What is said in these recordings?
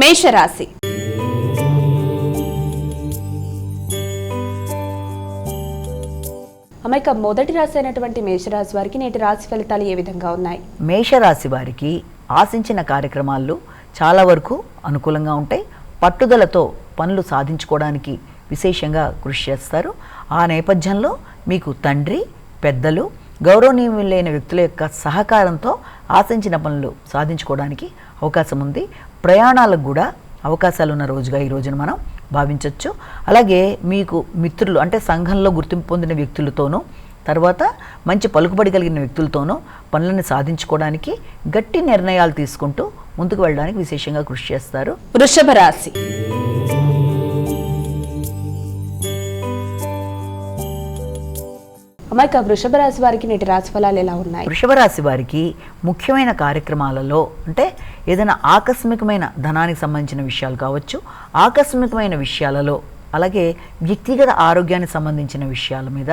మేషరాశి. అమ్మాయిక మొదటి రాశి అయినటువంటి మేషరాశి వారికి నేటి రాశి ఫలితాలు ఏ విధంగా ఉన్నాయి? మేషరాశి వారికి ఆశించిన కార్యక్రమాలు చాలా వరకు అనుకూలంగా ఉంటాయి. పట్టుదలతో పనులు సాధించుకోవడానికి విశేషంగా కృషి చేస్తారు. ఆ నేపథ్యంలో మీకు తండ్రి, పెద్దలు, గౌరవనీయులైన వ్యక్తుల యొక్క సహకారంతో ఆశించిన పనులు సాధించుకోవడానికి అవకాశం ఉంది. ప్రయాణాలకు కూడా అవకాశాలు ఉన్న రోజుగా ఈ రోజున మనం భావించవచ్చు. అలాగే మీకు మిత్రులు అంటే సంఘంలో గుర్తింపు పొందిన వ్యక్తులతోనూ, తర్వాత మంచి పలుకుబడి కలిగిన వ్యక్తులతోనూ పనులను సాధించుకోవడానికి గట్టి నిర్ణయాలు తీసుకుంటూ ముందుకు వెళ్ళడానికి విశేషంగా కృషి చేస్తారు. వృషభ రాశి. అమ్మాయిక వృషభ రాశి వారికి నేటి రాశి ఫలాలు ఎలా ఉన్నాయి? వృషభ రాశి వారికి ముఖ్యమైన కార్యక్రమాలలో అంటే ఏదైనా ఆకస్మికమైన ధనానికి సంబంధించిన విషయాలు కావచ్చు, ఆకస్మికమైన విషయాలలో, అలాగే వ్యక్తిగత ఆరోగ్యానికి సంబంధించిన విషయాల మీద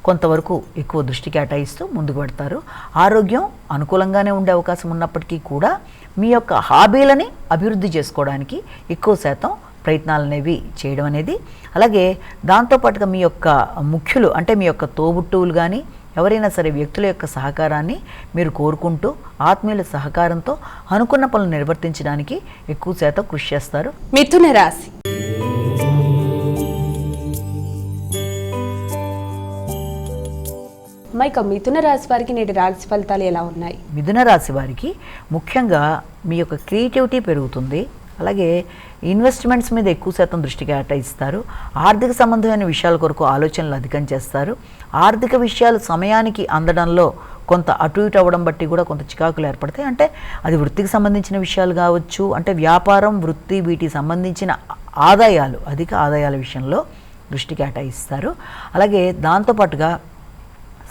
కొంతవరకు ఎక్కువ దృష్టి కేటాయిస్తూ ముందుకు పెడతారు. ఆరోగ్యం అనుకూలంగానే ఉండే అవకాశం ఉన్నప్పటికీ కూడా మీ యొక్క హాబీలని అభివృద్ధి చేసుకోవడానికి ఎక్కువ శాతం ప్రయత్నాలు అనేవి చేయడం అనేది, అలాగే దాంతోపాటుగా మీ యొక్క ముఖ్యులు అంటే మీ యొక్క తోబుట్టువులు కానీ ఎవరైనా సరే వ్యక్తుల యొక్క సహకారాన్ని మీరు కోరుకుంటూ ఆత్మీయుల సహకారంతో అనుకున్న పనులు నిర్వర్తించడానికి ఎక్కువ శాతం కృషి చేస్తారు. మిథున రాశి. అమ్మాయిక మిథున రాశి వారికి నేటి రాశి ఫలితాలు ఎలా ఉన్నాయి? మిథున రాశి వారికి ముఖ్యంగా మీ యొక్క క్రియేటివిటీ పెరుగుతుంది. అలాగే ఇన్వెస్ట్మెంట్స్ మీద ఎక్కువ శాతం దృష్టి కేటాయిస్తారు. ఆర్థిక సంబంధమైన విషయాల కొరకు ఆలోచనలు అధికం చేస్తారు. ఆర్థిక విషయాలు సమయానికి అందడంలో కొంత అటు ఇటు అవ్వడం బట్టి కూడా కొంత చికాకులు ఏర్పడతాయి. అంటే అది వృత్తికి సంబంధించిన విషయాలు కావచ్చు, అంటే వ్యాపారం, వృత్తి, వీటికి సంబంధించిన ఆదాయాలు, అధిక ఆదాయాల విషయంలో దృష్టి కేటాయిస్తారు. అలాగే దాంతోపాటుగా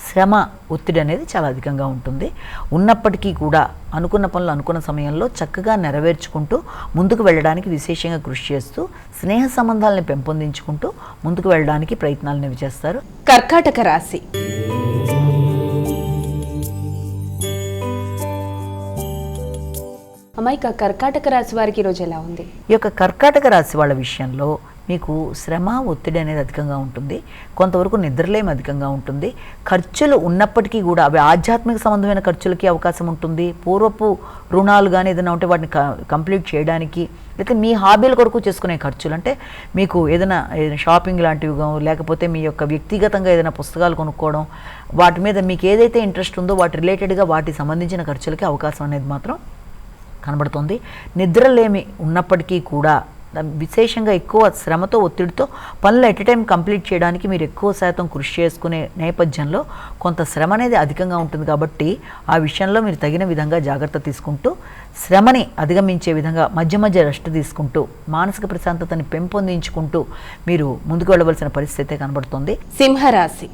శ్రమ, ఒత్తిడి అనేది చాలా అధికంగా ఉంటుంది. ఉన్నప్పటికీ కూడా అనుకున్న పనులు అనుకున్న సమయంలో చక్కగా నెరవేర్చుకుంటూ ముందుకు వెళ్ళడానికి విశేషంగా కృషి చేస్తూ స్నేహ సంబంధాలను పెంపొందించుకుంటూ ముందుకు వెళ్ళడానికి ప్రయత్నాలు చేస్తారు. కర్కాటక రాశి. అమ్మాయిక కర్కాటక రాశి వారికి ఈరోజు ఎలా ఉంది? ఈ యొక్క కర్కాటక రాశి వాళ్ళ విషయంలో మీకు శ్రమ, ఒత్తిడి అనేది అధికంగా ఉంటుంది. కొంతవరకు నిద్రలేమి అధికంగా ఉంటుంది. ఖర్చులు ఉన్నప్పటికీ కూడా అవి ఆధ్యాత్మిక సంబంధమైన ఖర్చులకి అవకాశం ఉంటుంది. పూర్వపు రుణాలు కానీ ఏదైనా ఉంటే వాటిని కంప్లీట్ చేయడానికి, లేకపోతే మీ హాబీల కొరకు చేసుకునే ఖర్చులు అంటే మీకు ఏదైనా షాపింగ్ లాంటివి, లేకపోతే మీ యొక్క వ్యక్తిగతంగా ఏదైనా పుస్తకాలు కొనుక్కోవడం, వాటి మీద మీకు ఏదైతే ఇంట్రెస్ట్ ఉందో వాటి రిలేటెడ్గా వాటికి సంబంధించిన ఖర్చులకి అవకాశం అనేది మాత్రం కనబడుతుంది. నిద్రలేమి ఉన్నప్పటికీ కూడా విశేషంగా ఎక్కువ శ్రమతో, ఒత్తిడితో పనులు ఎట్ టైం కంప్లీట్ చేయడానికి మీరు ఎక్కువ శాతం కృషి చేసుకునే నేపథ్యంలో కొంత శ్రమ అనేది అధికంగా ఉంటుంది. కాబట్టి ఆ విషయంలో మీరు తగిన విధంగా జాగ్రత్త తీసుకుంటూ శ్రమని అధిగమించే విధంగా మధ్య మధ్య రెస్ట్ తీసుకుంటూ మానసిక ప్రశాంతతని పెంపొందించుకుంటూ మీరు ముందుకు వెళ్ళవలసిన పరిస్థితి కనబడుతుంది. సింహరాశి.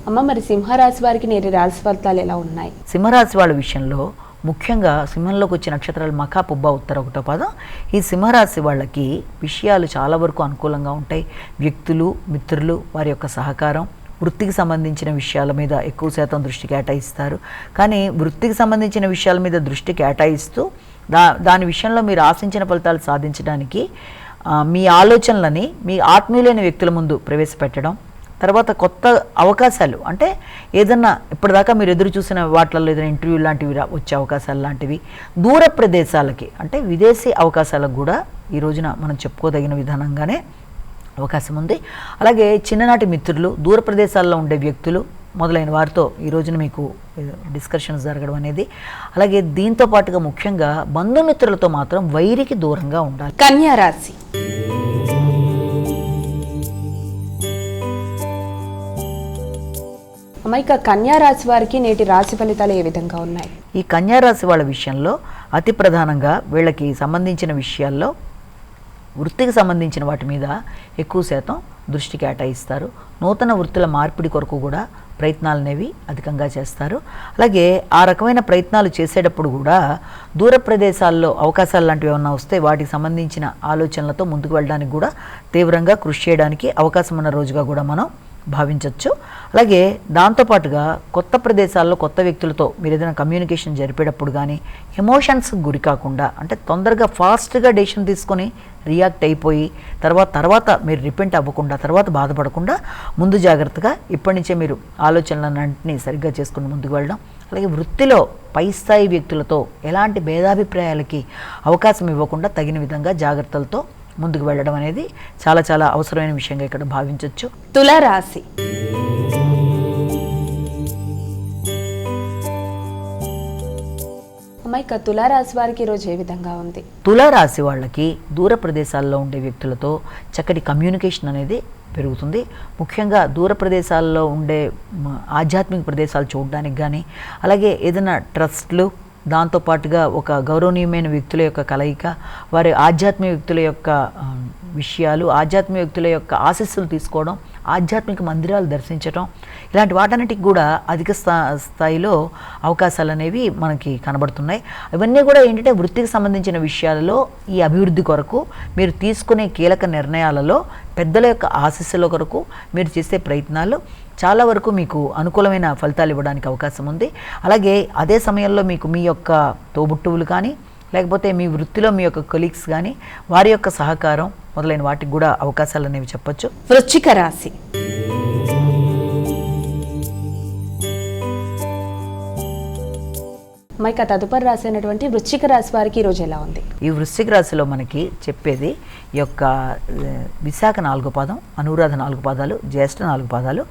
అమ్మ మరి సింహరాశి వారికి నేటి రాశి ఫలితాలు ఎలా ఉన్నాయి? సింహరాశి వాళ్ళ విషయంలో ముఖ్యంగా సింహంలోకి వచ్చే నక్షత్రాలు మఖ, పుబ్బ, ఉత్తర ఒకటో పాదం. ఈ సింహరాశి వాళ్ళకి విషయాలు చాలా వరకు అనుకూలంగా ఉంటాయి. వ్యక్తులు, మిత్రులు, వారి యొక్క సహకారం, వృత్తికి సంబంధించిన విషయాల మీద ఎక్కువ శాతం దృష్టి కేటాయిస్తారు. కానీ వృత్తికి సంబంధించిన విషయాల మీద దృష్టి కేటాయిస్తూ దాని విషయంలో మీరు ఆశించిన ఫలితాలు సాధించడానికి మీ ఆలోచనలని మీ ఆత్మీయులైన వ్యక్తుల ముందు ప్రవేశపెట్టడం, తర్వాత కొత్త అవకాశాలు అంటే ఏదన్నా ఇప్పటిదాకా మీరు ఎదురు చూసిన వాటిల్లో ఏదైనా ఇంటర్వ్యూ లాంటివి వచ్చే అవకాశాలు లాంటివి, దూర ప్రదేశాలకి అంటే విదేశీ అవకాశాలకు కూడా ఈ రోజున మనం చెప్పుకోదగిన విధానంగానే అవకాశం ఉంది. అలాగే చిన్ననాటి మిత్రులు, దూర ప్రదేశాల్లో ఉండే వ్యక్తులు మొదలైన వారితో ఈ రోజున మీకు డిస్కషన్స్ జరగడం అనేది, అలాగే దీంతో పాటుగా ముఖ్యంగా బంధుమిత్రులతో మాత్రం వైరికి దూరంగా ఉండాలి. కన్యా రాశి. అమ్మాయిక కన్యా రాశి వారికి నేటి రాశి ఫలితాలు ఏ విధంగా ఉన్నాయి? ఈ కన్యా రాశి వాళ్ళ విషయంలో అతి ప్రధానంగా వీళ్ళకి సంబంధించిన విషయాల్లో వృత్తికి సంబంధించిన వాటి మీద ఎక్కువ శాతం దృష్టి కేటాయిస్తారు. నూతన వృత్తుల మార్పిడి కొరకు కూడా ప్రయత్నాలు అనేవి అధికంగా చేస్తారు. అలాగే ఆ రకమైన ప్రయత్నాలు చేసేటప్పుడు కూడా దూర ప్రదేశాల్లో అవకాశాలు లాంటివి ఏమన్నా వస్తే వాటికి సంబంధించిన ఆలోచనలతో ముందుకు వెళ్ళడానికి కూడా తీవ్రంగా కృషి చేయడానికి అవకాశం ఉన్న రోజుగా కూడా మనం భావించవచ్చు. అలాగే దాంతోపాటుగా కొత్త ప్రదేశాల్లో కొత్త వ్యక్తులతో మీరు ఏదైనా కమ్యూనికేషన్ జరిపేటప్పుడు కానీ ఎమోషన్స్కి గురి కాకుండా, అంటే తొందరగా ఫాస్ట్గా డెసిషన్ తీసుకొని రియాక్ట్ అయిపోయి తర్వాత మీరు రిపెంట్ అవ్వకుండా, తర్వాత బాధపడకుండా ముందు జాగ్రత్తగా ఇప్పటి నుంచే మీరు ఆలోచనలన్నింటినీ సరిగ్గా చేసుకుని ముందుకు వెళ్ళడం. అలాగే వృత్తిలో పై స్థాయి వ్యక్తులతో ఎలాంటి భేదాభిప్రాయాలకి అవకాశం ఇవ్వకుండా తగిన విధంగా జాగ్రత్తలతో ముందుకు వెళ్ళడం అనేది చాలా చాలా అవసరమైన విషయంగా ఇక్కడ భావించవచ్చు. తులారాశి. అమ్మాయిక తులారాశి వారికి ఈరోజు ఏ విధంగా ఉంది? తులారాశి వాళ్ళకి దూర ప్రదేశాల్లో ఉండే వ్యక్తులతో చక్కటి కమ్యూనికేషన్ అనేది పెరుగుతుంది. ముఖ్యంగా దూర ప్రదేశాల్లో ఉండే ఆధ్యాత్మిక ప్రదేశాలు చూడడానికి కానీ, అలాగే ఏదైనా ట్రస్ట్లు, దాంతోపాటుగా ఒక గౌరవనీయమైన వ్యక్తుల యొక్క కలయిక, వారి ఆధ్యాత్మిక వ్యక్తుల యొక్క విషయాలు, ఆధ్యాత్మిక వ్యక్తుల యొక్క ఆశీస్సులు తీసుకోవడం, ఆధ్యాత్మిక మందిరాలు దర్శించడం, ఇలాంటి వాటన్నిటికి కూడా అధిక స్థాయిలో అవకాశాలు అనేవి మనకి కనబడుతున్నాయి. ఇవన్నీ కూడా ఏంటంటే వృత్తికి సంబంధించిన విషయాలలో ఈ అభివృద్ధి కొరకు మీరు తీసుకునే కీలక నిర్ణయాలలో పెద్దల యొక్క ఆశీస్సుల కొరకు మీరు చేసే ప్రయత్నాలు చాలా వరకు మీకు అనుకూలమైన ఫలితాలు ఇవ్వడానికి అవకాశం ఉంది. అలాగే అదే సమయంలో మీకు మీ యొక్క తోబుట్టువులు కానీ, లేకపోతే మీ వృత్తిలో మీ యొక్క కొలీగ్స్ కానీ వారి యొక్క సహకారం మొదలైన వాటికి కూడా అవకాశాలు అనేవి చెప్పొచ్చు. వృశ్చిక రాశి. మైక తదుపరి రాశి అయినటువంటి వృశ్చిక రాశి వారికి ఈరోజు ఎలా ఉంది? ఈ వృశ్చిక రాశిలో మనకి చెప్పేది ఈ యొక్క విశాఖ 4 పాదం, అనురాధ 4 పాదాలు, జ్యేష్ఠ 4 పాదాలు.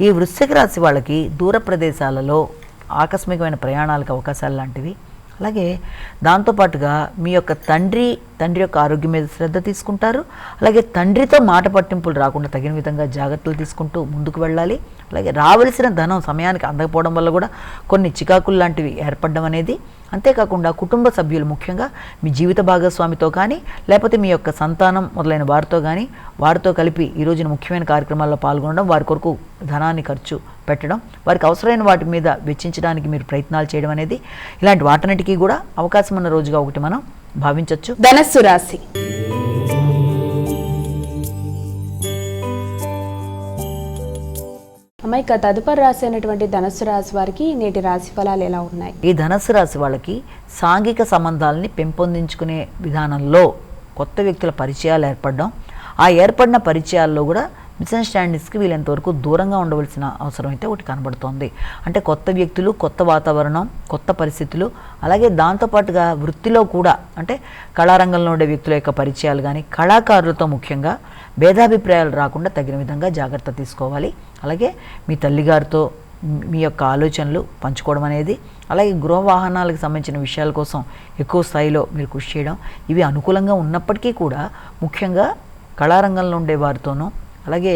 ఈ వృశ్చిక రాశి వాళ్ళకి దూర ప్రదేశాలలో ఆకస్మికమైన ప్రయాణాలకు అవకాశాలు లాంటివి, అలాగే దాంతోపాటుగా మీ యొక్క తండ్రి యొక్క ఆరోగ్యం మీద శ్రద్ధ తీసుకుంటారు. అలాగే తండ్రితో మాట పట్టింపులు రాకుండా తగిన విధంగా జాగ్రత్తలు తీసుకుంటూ ముందుకు వెళ్ళాలి. అలాగే రావలసిన ధనం సమయానికి అందకపోవడం వల్ల కూడా కొన్ని చికాకులు లాంటివి ఏర్పడడం అనేది, అంతేకాకుండా కుటుంబ సభ్యులు ముఖ్యంగా మీ జీవిత భాగస్వామితో కానీ, లేకపోతే మీ యొక్క సంతానం మొదలైన వారితో కానీ, వారితో కలిపి ఈ రోజున ముఖ్యమైన కార్యక్రమాల్లో పాల్గొనడం, వారి కొరకు ధనాన్ని ఖర్చు పెట్టడం, వారికి అవసరమైన వాటి మీద వెచ్చించడానికి మీరు ప్రయత్నాలు చేయడం అనేది, ఇలాంటి వాటన్నిటికీ కూడా అవకాశం ఉన్న రోజుగా ఒకటి మనం భావించవచ్చు. ధనస్సు రాశి. అమ్మాయిక తదుపరి రాశి అయినటువంటి ధనస్సు రాశి వారికి నేటి రాశి ఫలాలు ఎలా ఉన్నాయి? ఈ ధనస్సు రాశి వాళ్ళకి సాంఘిక సంబంధాలని పెంపొందించుకునే విధానంలో కొత్త వ్యక్తుల పరిచయాలు ఏర్పడడం, ఆ ఏర్పడిన పరిచయాల్లో కూడా మిస్అండర్స్టాండింగ్స్కి వీళ్ళంతవరకు దూరంగా ఉండవలసిన అవసరం అయితే ఒకటి కనబడుతోంది. అంటే కొత్త వ్యక్తులు, కొత్త వాతావరణం, కొత్త పరిస్థితులు, అలాగే దాంతోపాటుగా వృత్తిలో కూడా అంటే కళారంగంలో ఉండే వ్యక్తుల యొక్క పరిచయాలు కానీ, కళాకారులతో ముఖ్యంగా భేదాభిప్రాయాలు రాకుండా తగిన విధంగా జాగ్రత్త తీసుకోవాలి. అలాగే మీ తల్లిగారితో మీ యొక్క ఆలోచనలు పంచుకోవడం అనేది, అలాగే గృహ వాహనాలకు సంబంధించిన విషయాల కోసం ఎక్కువ స్థాయిలో మీరు కృషి చేయడం, ఇవి అనుకూలంగా ఉన్నప్పటికీ కూడా ముఖ్యంగా కళారంగంలో ఉండే వారితోనూ, అలాగే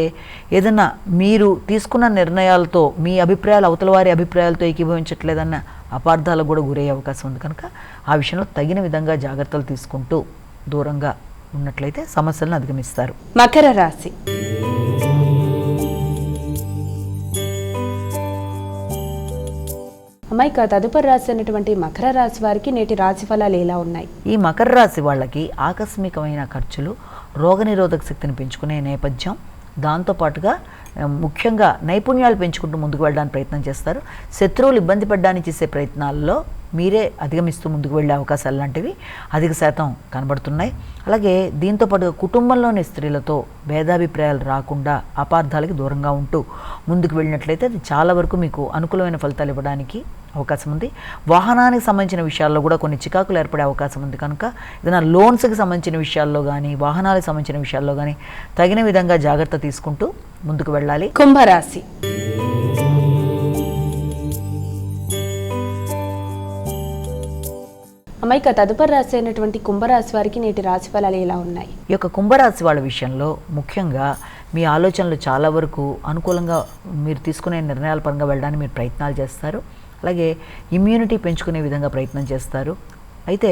ఏదన్నా మీరు తీసుకున్న నిర్ణయాలతో మీ అభిప్రాయాలు అవతల వారి అభిప్రాయాలతో ఏకీభవించట్లేదన్న అపార్థాలకు కూడా గురయ్యే అవకాశం ఉంది. కనుక ఆ విషయంలో తగిన విధంగా జాగ్రత్తలు తీసుకుంటూ దూరంగా ఉన్నట్లయితే సమస్యలను అధిగమిస్తారు. మకర రాశి. అమ్మాయిక తదుపరి రాశి అయినటువంటి మకర రాశి వారికి నేటి రాశి ఫలాలు ఎలా ఉన్నాయి? ఈ మకర రాశి వాళ్ళకి ఆకస్మికమైన ఖర్చులు, రోగనిరోధక శక్తిని పెంచుకునే నేపథ్యం, దాంతోపాటుగా ముఖ్యంగా నైపుణ్యాలు పెంచుకుంటూ ముందుకు వెళ్ళడానికి ప్రయత్నం చేస్తారు. శత్రువులు ఇబ్బంది పడడానికి చేసే ప్రయత్నాల్లో మీరే అధిగమిస్తూ ముందుకు వెళ్ళే అవకాశాలు లాంటివి అధిక శాతం కనబడుతున్నాయి. అలాగే దీంతోపాటుగా కుటుంబంలోని స్త్రీలతో భేదాభిప్రాయాలు రాకుండా అపార్థాలకి దూరంగా ఉంటూ ముందుకు వెళ్ళినట్లయితే అది చాలా వరకు మీకు అనుకూలమైన ఫలితాలు ఇవ్వడానికి అవకాశం ఉంది. వాహనానికి సంబంధించిన విషయాల్లో కూడా కొన్ని చికాకులు ఏర్పడే అవకాశం ఉంది. కనుక ఏదైనా లోన్స్కి సంబంధించిన విషయాల్లో కానీ, వాహనాలకు సంబంధించిన విషయాల్లో కానీ తగిన విధంగా జాగ్రత్త తీసుకుంటూ ముందుకు వెళ్ళాలి. కుంభరాశి. అమ్మాయిక తదుపరి రాశి అయినటువంటి కుంభరాశి వారికి నేటి రాశి ఫలాలు ఎలా ఉన్నాయి? ఈ యొక్క కుంభరాశి వాళ్ళ విషయంలో ముఖ్యంగా మీ ఆలోచనలు చాలా వరకు అనుకూలంగా మీరు తీసుకునే నిర్ణయాల పరంగా వెళ్ళడానికి మీరు ప్రయత్నాలు చేస్తారు. అలాగే ఇమ్యూనిటీ పెంచుకునే విధంగా ప్రయత్నం చేస్తారు. అయితే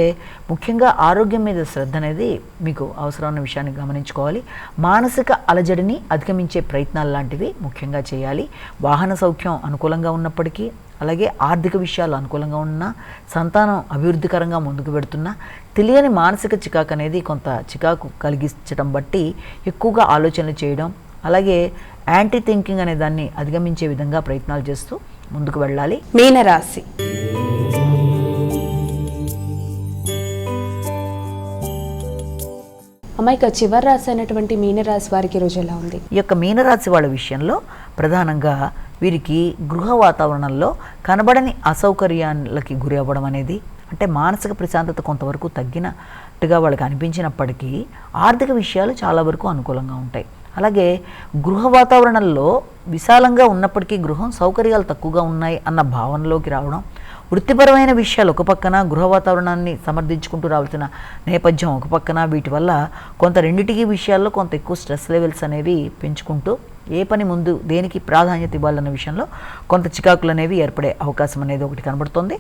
ముఖ్యంగా ఆరోగ్యం మీద శ్రద్ధ అనేది మీకు అవసరమైన విషయాన్ని గమనించుకోవాలి. మానసిక అలజడిని అధిగమించే ప్రయత్నాలు లాంటివి ముఖ్యంగా చేయాలి. వాహన సౌఖ్యం అనుకూలంగా ఉన్నప్పటికీ, అలాగే ఆర్థిక విషయాలు అనుకూలంగా ఉన్నా, సంతానం అభివృద్ధికరంగా ముందుకు పెడుతున్నా, తెలియని మానసిక చికాకు అనేది కొంత చికాకు కలిగించడం బట్టి ఎక్కువగా ఆలోచనలు చేయడం, అలాగే యాంటీ థింకింగ్ అనే దాన్ని అధిగమించే విధంగా ప్రయత్నాలు చేస్తూ ముందుకు వెళ్ళాలి. మీనరాశి. అమ్మాయిక చివరి రాశి అయినటువంటి మీనరాశి వారికి ఈ రోజు ఎలా ఉంది? ఈ యొక్క మీనరాశి వాళ్ళ విషయంలో ప్రధానంగా వీరికి గృహ వాతావరణంలో కనబడని అసౌకర్యాలకి గురి అవ్వడం అనేది, అంటే మానసిక ప్రశాంతత కొంతవరకు తగ్గినట్టుగా వాళ్ళకి అనిపించినప్పటికీ ఆర్థిక విషయాలు చాలా వరకు అనుకూలంగా ఉంటాయి. అలాగే గృహ వాతావరణంలో విశాలంగా ఉన్నప్పటికీ గృహం సౌకర్యాలు తక్కువగా ఉన్నాయి అన్న భావనలోకి రావడం, వృత్తిపరమైన విషయాలు ఒక పక్కన, గృహ వాతావరణాన్ని సమర్థించుకుంటూ రావాల్సిన నేపథ్యం ఒక పక్కన, వీటి వల్ల కొంత రెండిటికి విషయాల్లో కొంత ఎక్కువ స్ట్రెస్ లెవెల్స్ అనేవి పెంచుకుంటూ ఏ పని ముందు దేనికి ప్రాధాన్యత ఇవ్వాలన్న విషయంలో కొంత చికాకులు అనేవి ఏర్పడే అవకాశం అనేది ఒకటి కనబడుతుంది.